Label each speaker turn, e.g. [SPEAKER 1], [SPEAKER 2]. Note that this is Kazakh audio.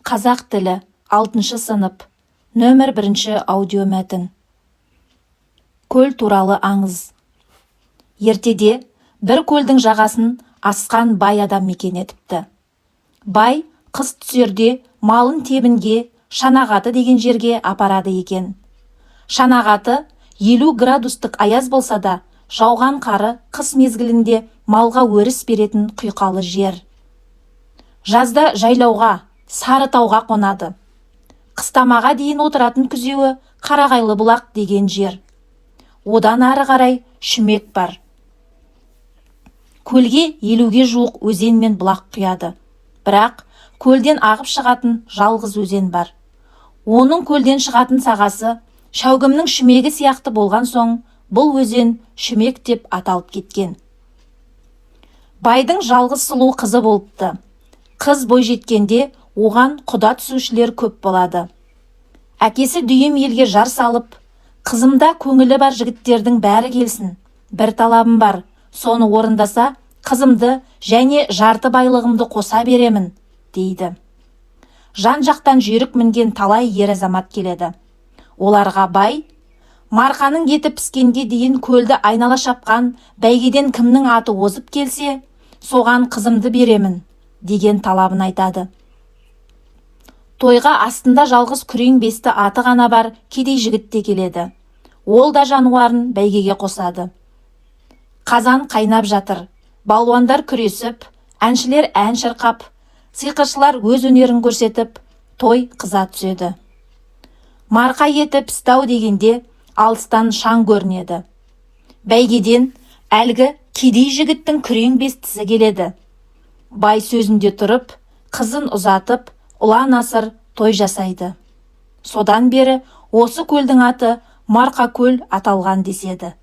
[SPEAKER 1] Қазақ тілі 6 сынып, нөмір 1 аудио мәтін. Көл туралы аңыз. Ертеде бір көлдің жағасын асқан бай адам мекен етіпті. Бай қыс түсерде малын тебінге Шанағаты деген жерге апарады екен. Шанағаты 50 градустық аяз болса да, жауған қары қыс мезгілінде малға өріс беретін құйқалы жер. Жазда жайлауға, Сарытауға қонады. Қыстамаға дейін отыратын күзеуі Қарағайлы бұлақ деген жер. Одан ары қарай Шүмек бар. Көлге 50-ге жуық өзен мен бұлақ құяды. Бірақ көлден ағып шығатын жалғыз өзен бар. Оның көлден шығатын сағасы Шәугімнің Шүмегі сияқты болған соң, бұл өзен Шүмек деп аталып кеткен. Байдың жалғыз сұлу қызы болыпты. Қыз бой жеткенде оған құда түсушілер көп болады. Әкесі дүйім елге жар салып, қызымда көңілі бар жігіттердің бәрі келсін. Бір талабым бар, соны орындаса, қызымды және жарты байлығымды қоса беремін, дейді. Жан-жақтан жүйрік мінген талай ер азамат келеді. Оларға бай, марқаның еті піскенге дейін көлді айнала шапқан бәйгеден кімнің аты озып келсе, соған қызымды беремін, деген талабын айтады. Тойға астында жалғыз күрең бесті аты ғана бар кедей жігіт те келеді. Ол да жануарын бәйгеге қосады. Қазан қайнап жатыр. Балуандар күресіп, әншілер ән шырқап, сиқыршылар өз өнерін көрсетіп, той қыза түседі. Марқа еті пістау дегенде алыстан шаң көрінеді. Бәйгеден әлгі кедей жігіттің күрең бестісі келеді. Бай сөзінде тұрып, қызын ұзатып, ұлан асыр той жасайды. Содан бері осы көлдің аты Марқа көл аталған деседі.